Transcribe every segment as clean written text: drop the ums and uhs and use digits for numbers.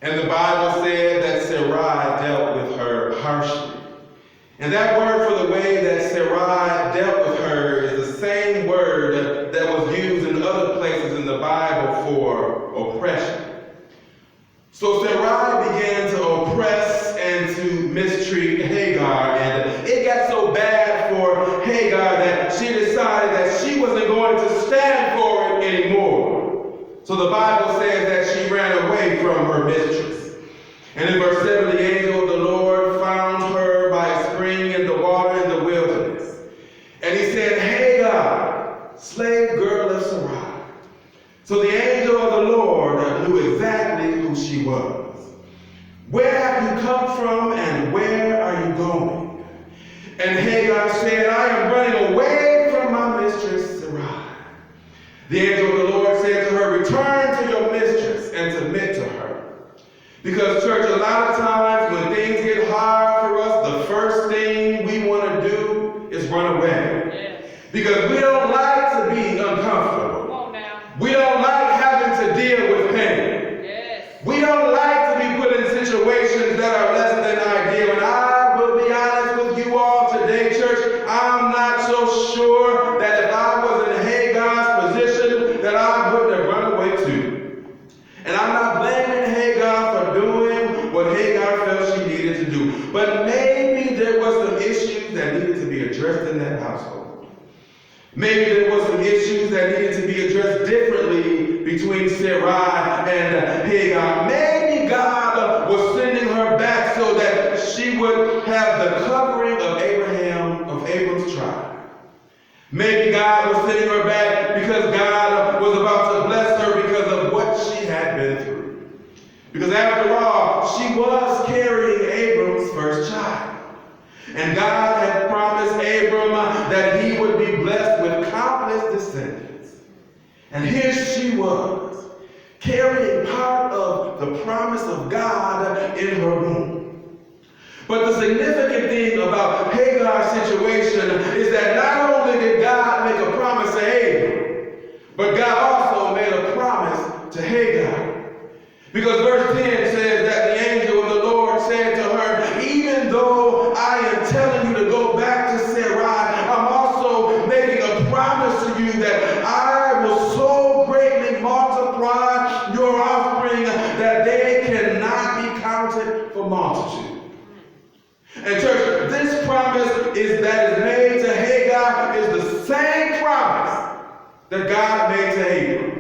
And the Bible said that Sarai dealt with her harshly. And that word for the way that Sarai dealt with her is the same word that was used in other places in the Bible for oppression. So Sarai began to oppress and to mistreat Hagar, and it got so bad for Hagar that she decided that she wasn't going to stand for it anymore. So the Bible says that she ran away from her mistress. And in verse 7, the angel of the Lord found her by a spring in the water in the wilderness. And he said, Hagar, slave girl of Sarai. So the angel of the Lord knew exactly who she was. Where have you come from and where are you going? And Hagar said, I am running away from my mistress Sarai. The angel of the Lord said to her, return to your mistress and submit to her. Because, church, a lot of times when things get hard for us, the first thing we want to do is run away. Yes. Because we don't like to be uncomfortable. Come on now. We don't like having to deal with pain. Yes. We don't like to be put in situations that are less than ideal. And I will be honest with you all today, church, I'm not so sure that if I was in Hagar's position that I wouldn't have run away too. And I'm not blaming Hagar for doing what Hagar felt she needed to do. But maybe there was some issues that needed to be addressed in that household. Maybe there was some issues that needed to be addressed differently between Sarai and Hagar. Maybe God was sending her back so that she would have the covering of Abraham, of Abram's tribe. Maybe God was sending her back because God was about to bless her because of what she had been through. Because after all, she was carrying Abram's first child. And God had promised Abram that he would be blessed with countless descendants. And here she was, carrying part of the promise of God in her womb. But the significant thing about Hagar's situation is that not only did God make a promise to Abram, but God also made a promise to Hagar. Because verse 10 says that the angel of the Lord said to her, even though I am telling you to go back to Sarai, I'm also making a promise to you that I will so greatly multiply your offspring that they cannot be counted for multitude. And church, this promise that is made to Hagar is the same promise that God made to Abram.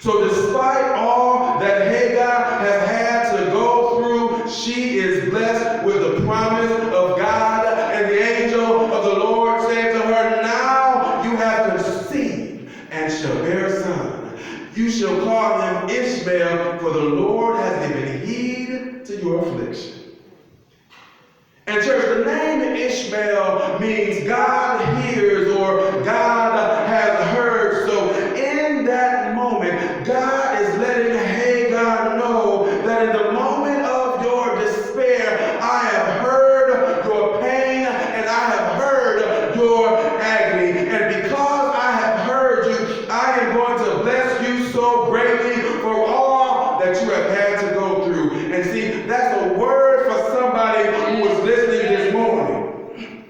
So despite all that Hagar has had to go through, she is blessed with the promise of God. And the angel of the Lord said to her, now you have conceived and shall bear a son. You shall call him Ishmael, for the Lord has given heed to your affliction. And church, the name Ishmael means God hears or God has heard. So in that moment, God is letting Hagar know that in the moment of your despair, I have heard your pain and I have heard your agony. And because I have heard you, I am going to bless you so greatly for all that you have had to go through. And see, that's a word for somebody who is listening this morning.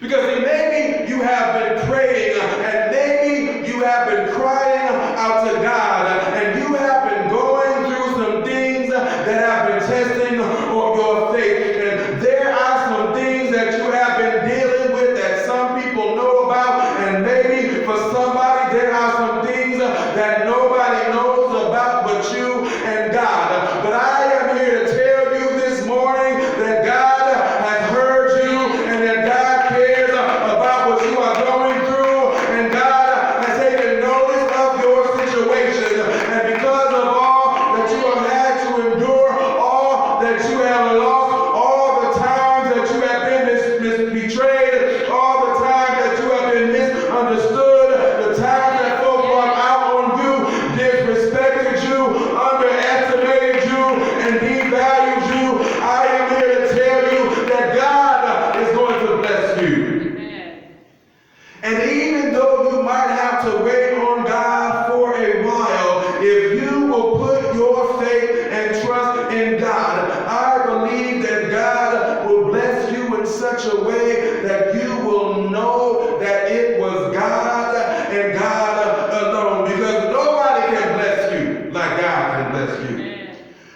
Because maybe you have been praying and maybe you have been crying out to God and you have been going through some things that have been testing your faith. And there are some things that you have been dealing with that some people know about, and maybe for somebody there are some things that nobody knows about but you and God. But I am here to tell you bless you.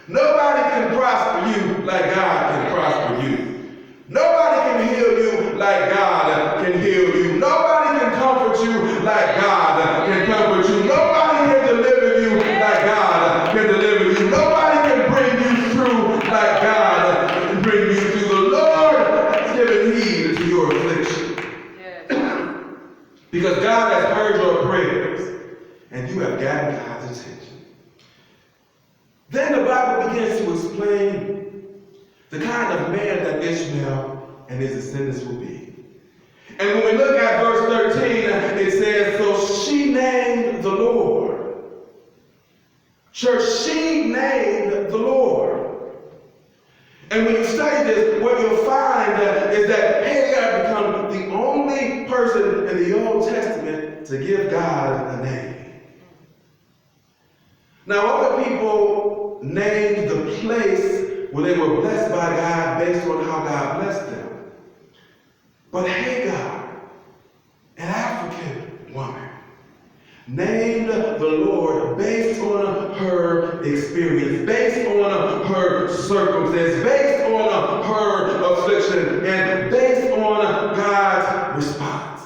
Nobody can prosper you like God can prosper you. Nobody can heal you like God can heal you. Nobody can comfort you like God can comfort you. Nobody can deliver you like God can deliver you. Nobody can bring you through like God can bring you through. The Lord has given heed to your affliction. Because God has heard your prayers and you have gotten God's attention. Then the Bible begins to explain the kind of man that Ishmael and his descendants will be. And when we look at verse 13, it says, so she named the Lord. Church, she named the Lord. And when you study this, what you'll find is that Hagar becomes the only person in the Old Testament to give God a name. Now, other people named the place where they were blessed by God based on how God blessed them. But Hagar, an African woman, named the Lord based on her experience, based on her circumstance, based on her affliction, and based on God's response.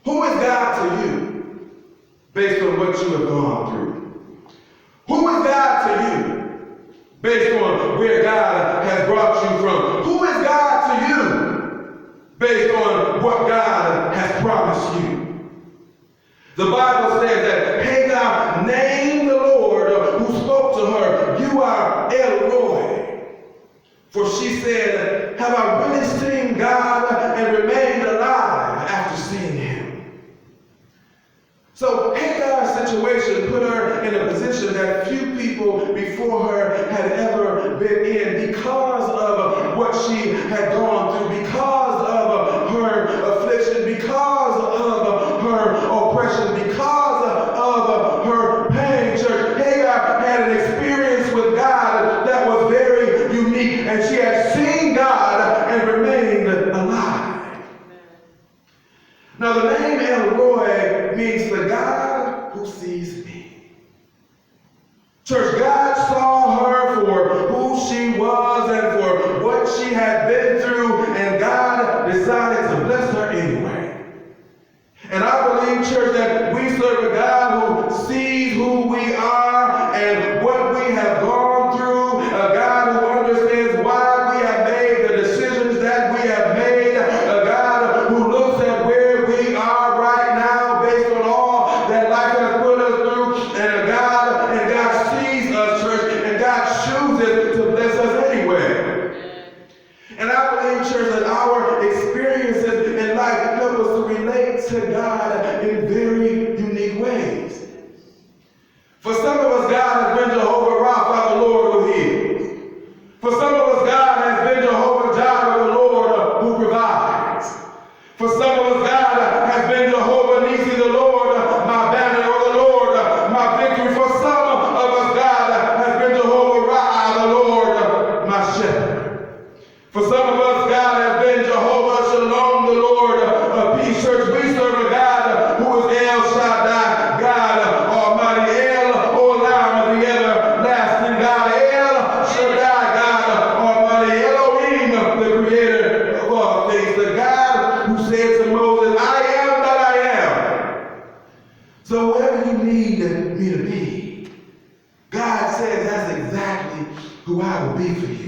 Who is God to you based on what you have gone through? Who is God to you based on where God has brought you from? Who is God to you based on what God has promised you? The Bible says that Hagar named the Lord who spoke to her, you are El Roy. For she said, have I really seen God and remained alive after seeing him? So Hagar's situation put her in a position that few people before her had ever been in because of what she had gone through, because of her affliction, because of her oppression, because of her pain. Church, Hagar had an experience with God that was very unique, and she had seen God and remained alive. Now the name El Roy means the God who sees me. Church, God saw her for who she was and for what she had been through, and God decided to bless her anyway. And I believe, church, that we serve a God who sees who we are and what we have gone through, a God who understands why we have made the decisions that we have made, a God who looks at where we are right now based on all that life has put us through, and God sees us, church, and God chooses to bless us anyway. And I believe, church, that our experiences in life help us to relate to God in very unique ways. For some of us, God has been Jehovah Rapha, the Lord who heals. For some of us, God has been Jehovah Jireh, the Lord who provides. For some of us, God has been Jehovah Nisi, the Lord, my banner, or the Lord, my victory. For some of us, God has been Jehovah Ra'ah, the Lord, my shepherd. For some of us, God has been Jehovah Shalom, the Lord of peace. Church, we serve a God who is El Shaddai, God Almighty, El Olam, the everlasting God, El Shaddai, God Almighty, Elohim, the creator of all things, the God who said to Moses, I am that I am. So whatever you need me to be, God says that's exactly who I will be for you.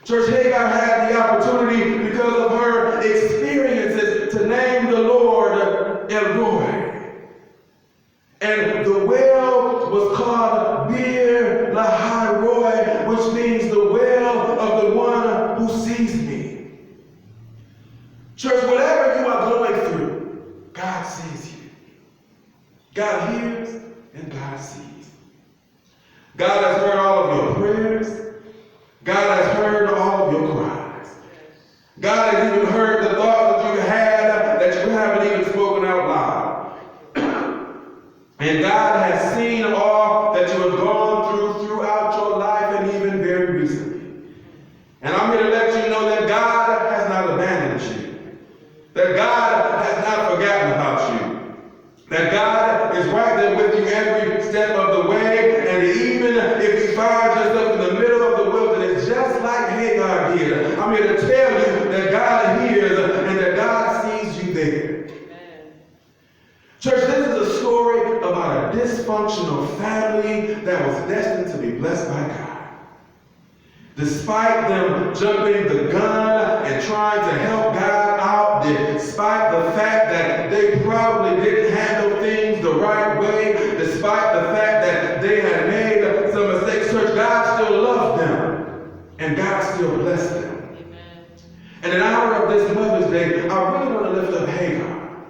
Church, Hagar had the opportunity because of her experiences to name the Lord El Roy. And the well was called Bir Lahai Roy, which means the well of the one who sees me. Church, whatever you are going through, God sees you. God hears and God sees. God has heard all of your prayers. God has heard all of your cries. God has even heard the thoughts that you had that you haven't even spoken out loud. And God has seen all that you have gone through throughout your life and even very recently. And I'm here to let you know that God has not abandoned you. That God has not forgotten about you. That God is right there with you every step find yourself in the middle of the wilderness just like Hagar did, I'm here to tell you that God hears and that God sees you there. Amen. Church, this is a story about a dysfunctional family that was destined to be blessed by God. Despite them jumping the gun and trying to help God out, despite the fact that they probably didn't handle things the right way, despite the fact that they had made some mistakes, church, God still loved them and God still blessed them. Amen. And in honor of this Mother's Day, I really want to lift up Hagar.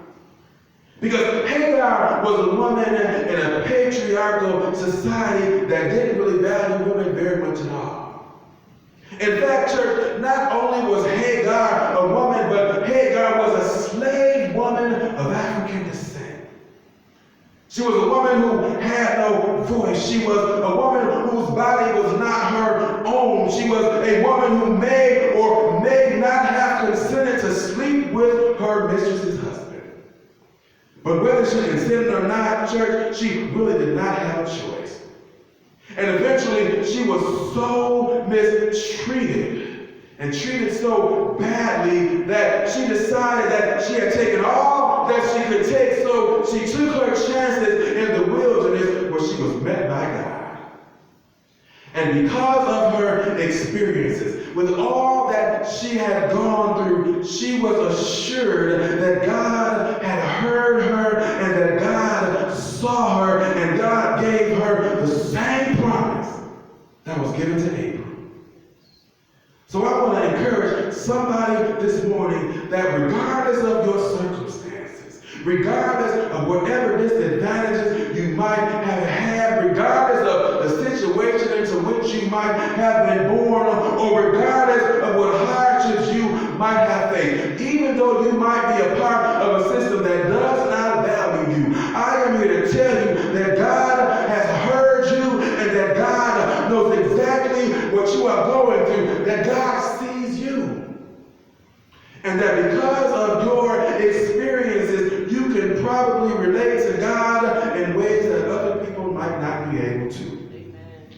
Because Hagar was a woman in a patriarchal society that didn't really value women very much at all. In fact, church, not only was Hagar a woman, but Hagar was a slave woman of African descent. She was a woman who had no voice. She was a woman whose body was not her own. She was a woman who may or may not have consented to sleep with her mistress's husband. But whether she consented or not, church, she really did not have a choice. And eventually, she was so mistreated and treated so badly that she decided that she had taken all that she could take, so she took her chances in the wilderness where she was met by God. And because of her experiences, with all that she had gone through, she was assured that God had heard her and that God saw her and God gave her the same promise that was given to Abram. So I want to encourage somebody this morning that regardless of your circumstances, regardless of whatever disadvantages you might have had, regardless of the situation into which you might have been born, or regardless of what hardships you might have faced, even though you might be a part of a system that does not value you, I am here to tell you that God has heard you and that God knows exactly what you are going through, that God sees you. And that because of your experiences, you can probably relate to God in ways that other people might not be able to. Amen.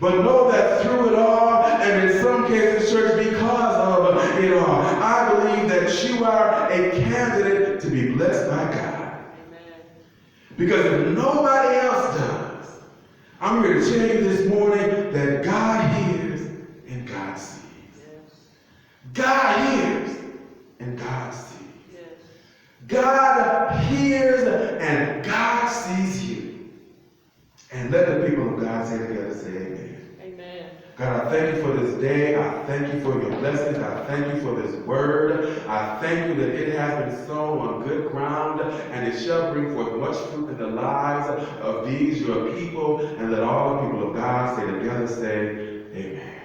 But know that through it all, and in some cases, church, because of it all, I believe that you are a candidate to be blessed by God. Amen. Because if nobody else does, I'm here to tell you this morning that God hears and God sees. Yes. God hears and God sees. Yes. God hears and God sees you. And let the people of God say together, say amen. Amen. God, I thank you for this day. I thank you for your blessings. I thank you for this word. I thank you that it has been sown on good ground and it shall bring forth much fruit in the lives of these, your people, and let all the people of God say together, say amen.